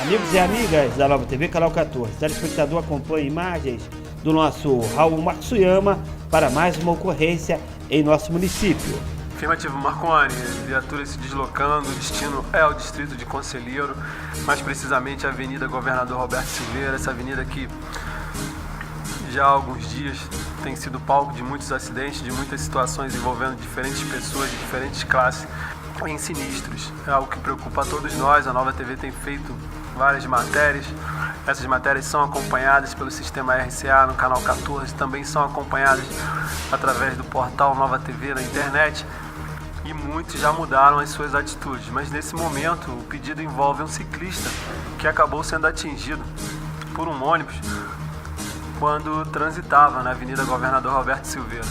Amigos e amigas da Nova TV, Canal 14, telespectador acompanha imagens do nosso Raul Matsuyama para mais uma ocorrência em nosso município. Afirmativo, Marconi, viatura se deslocando, o destino é o distrito de Conselheiro, mais precisamente a Avenida Governador Roberto Silveira, essa avenida que já há alguns dias tem sido palco de muitos acidentes, de muitas situações envolvendo diferentes pessoas de diferentes classes em sinistros. É algo que preocupa a todos nós. A Nova TV tem feito várias matérias. Essas matérias são acompanhadas pelo sistema RCA no canal 14, também são acompanhadas através do portal Nova TV na internet, e muitos já mudaram as suas atitudes. Mas nesse momento o pedido envolve um ciclista que acabou sendo atingido por um ônibus quando transitava na Avenida Governador Roberto Silveira.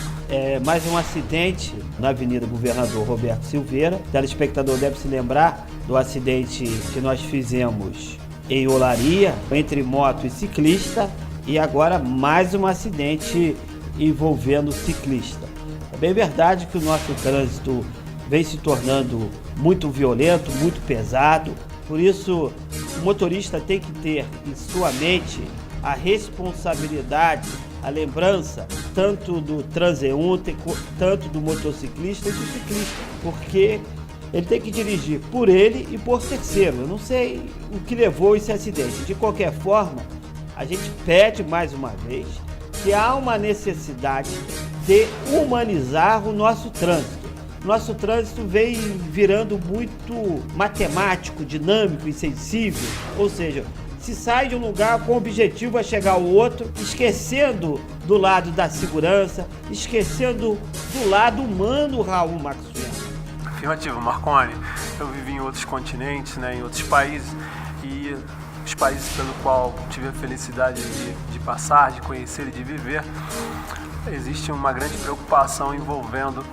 Mais um acidente na Avenida Governador Roberto Silveira. O telespectador deve se lembrar do acidente que nós fizemos em Olaria, entre moto e ciclista, e agora mais um acidente envolvendo ciclista. É bem verdade que o nosso trânsito vem se tornando muito violento, muito pesado, por isso o motorista tem que ter em sua mente a responsabilidade, a lembrança tanto do transeunte, tanto do motociclista e do ciclista, porque ele tem que dirigir por ele e por terceiro. Eu não sei o que levou esse acidente. De qualquer forma, a gente pede mais uma vez que há uma necessidade de humanizar o nosso trânsito. Nosso trânsito vem virando muito matemático, dinâmico e sensível, ou seja, se sai de um lugar com o objetivo a chegar ao outro, esquecendo do lado da segurança, esquecendo do lado humano, Raul Matsuyama. Afirmativo, Marconi. Eu vivi em outros continentes, em outros países, e os países pelo qual tive a felicidade de passar, de conhecer e de viver, existe uma grande preocupação envolvendo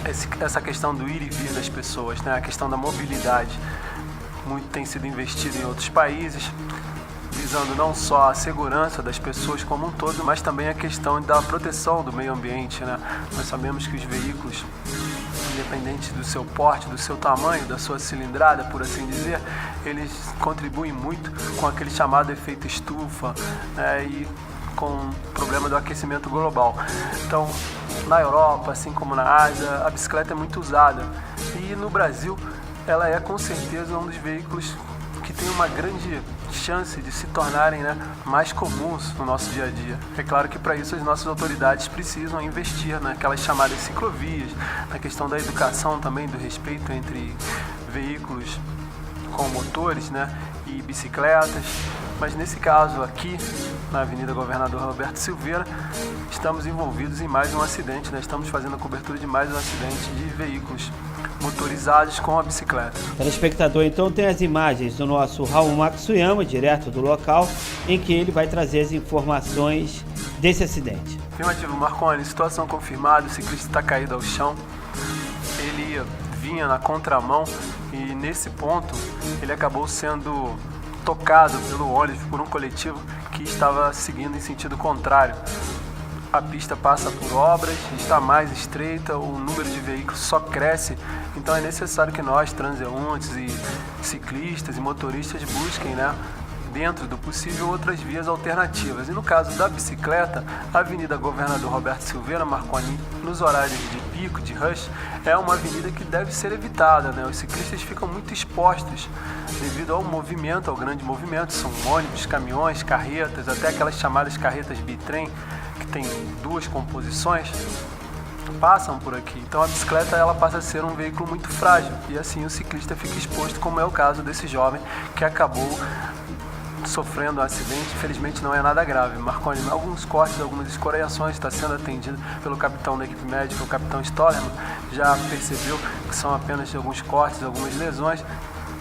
essa questão do ir e vir das pessoas, a questão da mobilidade. Muito tem sido investido em outros países, visando não só a segurança das pessoas como um todo, mas também a questão da proteção do meio ambiente. Nós sabemos que os veículos, independente do seu porte, do seu tamanho, da sua cilindrada, por assim dizer, eles contribuem muito com aquele chamado efeito estufa, e com o problema do aquecimento global. Então, na Europa, assim como na Ásia, a bicicleta é muito usada, e no Brasil ela é com certeza um dos veículos que tem uma grande chance de se tornarem mais comuns no nosso dia a dia. É claro que para isso as nossas autoridades precisam investir naquelas chamadas ciclovias, na questão da educação também, do respeito entre veículos com motores e bicicletas. Mas nesse caso aqui, na Avenida Governador Roberto Silveira, estamos envolvidos em mais um acidente, estamos fazendo a cobertura de mais um acidente de veículos motorizados com a bicicleta. O telespectador então tem as imagens do nosso Raul Matsuyama, direto do local, em que ele vai trazer as informações desse acidente. Afirmativo, Marconi, situação confirmada, o ciclista está caído ao chão, ele vinha na contramão e nesse ponto ele acabou sendo tocado pelo ônibus, por um coletivo que estava seguindo em sentido contrário. A pista passa por obras, está mais estreita, o número de veículos só cresce, então é necessário que nós, transeuntes e ciclistas e motoristas, busquem, dentro do possível, outras vias alternativas. E no caso da bicicleta, a Avenida Governador Roberto Silveira, Marconi, nos horários de pico, de rush, é uma avenida que deve ser evitada. Os ciclistas ficam muito expostos devido ao movimento, ao grande movimento. São ônibus, caminhões, carretas, até aquelas chamadas carretas bitrem, que tem duas composições, passam por aqui. Então a bicicleta ela passa a ser um veículo muito frágil e assim o ciclista fica exposto, como é o caso desse jovem que acabou sofrendo um acidente. Infelizmente não é nada grave. Marconi, alguns cortes, algumas escoriações, está sendo atendido pelo capitão da equipe médica, o capitão Stollerman, já percebeu que são apenas alguns cortes, algumas lesões,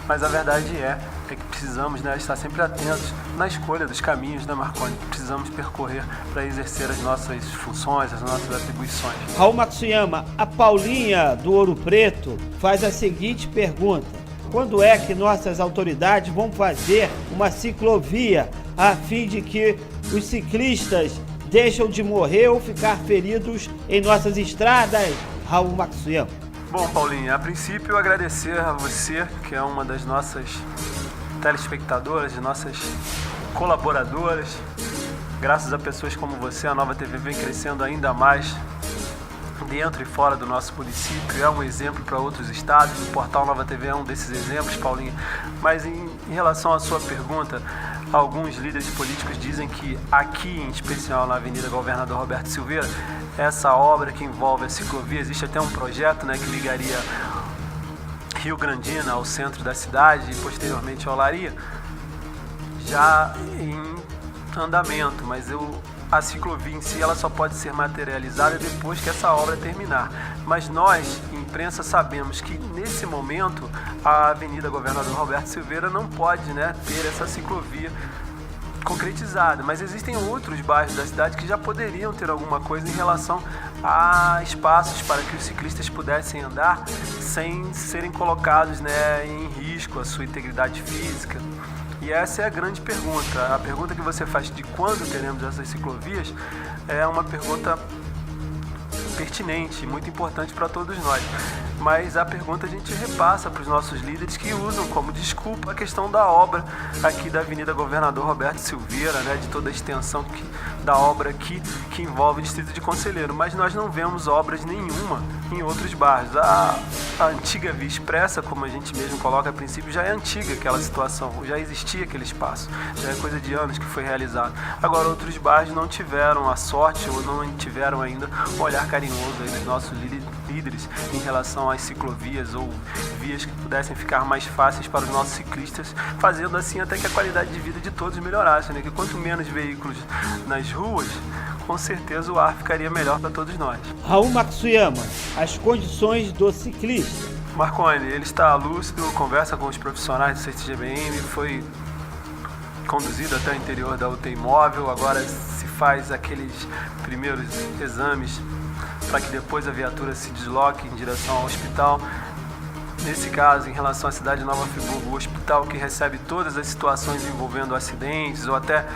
mas a verdade é que precisamos estar sempre atentos na escolha dos caminhos, Marconi? Precisamos percorrer para exercer as nossas funções, as nossas atribuições. Raul Matsuyama, a Paulinha do Ouro Preto faz a seguinte pergunta: quando é que nossas autoridades vão fazer uma ciclovia a fim de que os ciclistas deixam de morrer ou ficar feridos em nossas estradas, Raul Matsuyama? Bom, Paulinha, a princípio agradecer a você, que é uma das nossas telespectadoras, de nossas colaboradoras. Graças a pessoas como você, a Nova TV vem crescendo ainda mais dentro e fora do nosso município. É um exemplo para outros estados. O portal Nova TV é um desses exemplos, Paulinha. Mas em relação à sua pergunta, alguns líderes políticos dizem que aqui, em especial na Avenida Governador Roberto Silveira, essa obra que envolve a ciclovia, existe até um projeto, né, que ligaria Rio Grandina ao centro da cidade e posteriormente a Olaria, já em andamento, mas a ciclovia em si ela só pode ser materializada depois que essa obra terminar. Mas nós, imprensa, sabemos que nesse momento a Avenida Governador Roberto Silveira não pode, né, ter essa ciclovia concretizada, mas existem outros bairros da cidade que já poderiam ter alguma coisa em relação a espaços para que os ciclistas pudessem andar sem serem colocados, né, em risco a sua integridade física. E essa é a grande pergunta. A pergunta que você faz de quando teremos essas ciclovias é uma pergunta pertinente, muito importante para todos nós. Mas a pergunta a gente repassa para os nossos líderes, que usam como desculpa a questão da obra aqui da Avenida Governador Roberto Silveira, né, de toda a extensão da obra aqui que envolve o Distrito de Conselheiro. Mas nós não vemos obras nenhuma em outros bairros. A antiga Via Expressa, como a gente mesmo coloca a princípio, já é antiga aquela situação, já existia aquele espaço, já é coisa de anos que foi realizado. Agora outros bairros não tiveram a sorte ou não tiveram ainda um olhar carinhoso aí dos nossos líderes em relação às ciclovias ou vias que pudessem ficar mais fáceis para os nossos ciclistas, fazendo assim até que a qualidade de vida de todos melhorasse, né? Que quanto menos veículos nas ruas, com certeza o ar ficaria melhor para todos nós. Raul Matsuyama, as condições do ciclista. Marconi, ele está lúcido, conversa com os profissionais do CEST-GBM, foi conduzido até o interior da UTI móvel, agora se faz aqueles primeiros exames para que depois a viatura se desloque em direção ao hospital. Nesse caso, em relação à cidade de Nova Friburgo, o hospital que recebe todas as situações envolvendo acidentes ou até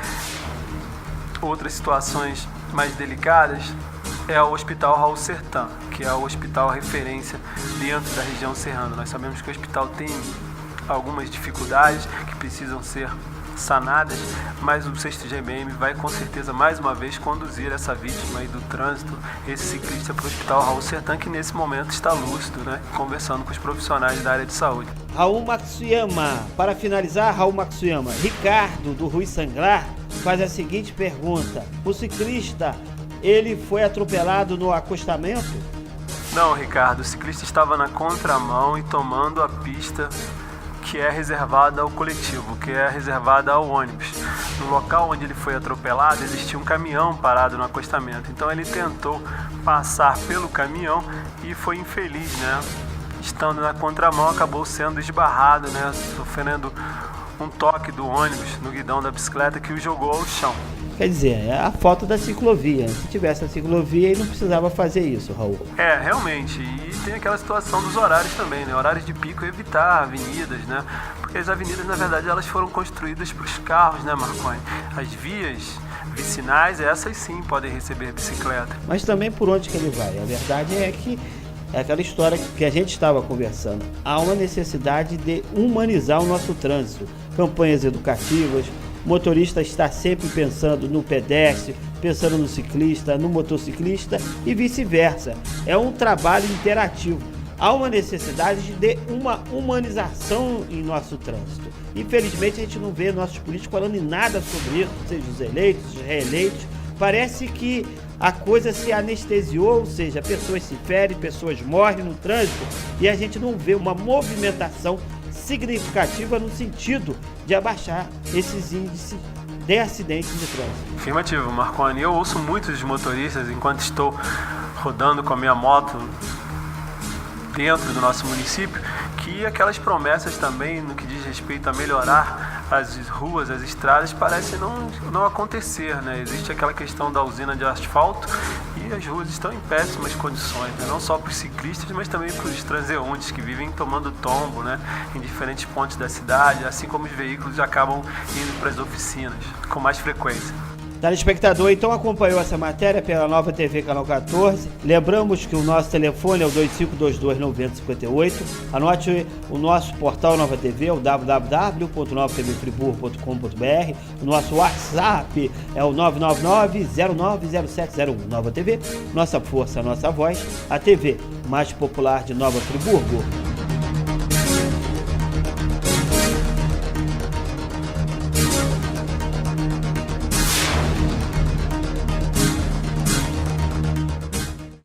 outras situações mais delicadas é o Hospital Raul Sertã, que é o hospital referência dentro da região serrana. Nós sabemos que o hospital tem algumas dificuldades que precisam ser sanadas, mas o CEST-GBM vai com certeza mais uma vez conduzir essa vítima aí do trânsito, esse ciclista, para o Hospital Raul Sertã, que nesse momento está lúcido, né, conversando com os profissionais da área de saúde. Raul Matsuyama, para finalizar, Raul Matsuyama, Ricardo do Rui Sanglar faz a seguinte pergunta: o ciclista, ele foi atropelado no acostamento? Não, Ricardo, o ciclista estava na contramão e tomando a pista que é reservada ao coletivo, que é reservada ao ônibus. No local onde ele foi atropelado, existia um caminhão parado no acostamento. Então ele tentou passar pelo caminhão e foi infeliz, né? Estando na contramão, acabou sendo esbarrado, né? Sofrendo um toque do ônibus no guidão da bicicleta que o jogou ao chão. Quer dizer, é a falta da ciclovia. Se tivesse a ciclovia, ele não precisava fazer isso, Raul. É, realmente. E tem aquela situação dos horários também, né? Horários de pico, evitar avenidas, né? Porque as avenidas, na verdade, elas foram construídas para os carros, né, Marconi? As vias vicinais, essas sim podem receber bicicleta. Mas também por onde que ele vai. A verdade é que é aquela história que a gente estava conversando. Há uma necessidade de humanizar o nosso trânsito. Campanhas educativas, o motorista está sempre pensando no pedestre, pensando no ciclista, no motociclista e vice-versa. É um trabalho interativo. Há uma necessidade de uma humanização em nosso trânsito. Infelizmente, a gente não vê nossos políticos falando em nada sobre isso, seja os eleitos, os reeleitos. Parece que a coisa se anestesiou, ou seja, pessoas se ferem, pessoas morrem no trânsito e a gente não vê uma movimentação significativa no sentido de abaixar esses índices de acidentes de trânsito. Afirmativo, Marconi. Eu ouço muitos motoristas enquanto estou rodando com a minha moto dentro do nosso município, que aquelas promessas também no que diz respeito a melhorar as ruas, as estradas, parece não acontecer, né? Existe aquela questão da usina de asfalto e as ruas estão em péssimas condições, né? Não só para os ciclistas, mas também para os transeuntes que vivem tomando tombo, né? Em diferentes pontos da cidade, assim como os veículos acabam indo para as oficinas com mais frequência. Telespectador, então acompanhou essa matéria pela Nova TV Canal 14. Lembramos que o nosso telefone é o 2522-9058. Anote o nosso portal Nova TV, é o www.novatvfriburgo.com.br. O nosso WhatsApp é o 999-090701. Nova TV, nossa força, nossa voz, a TV mais popular de Nova Friburgo.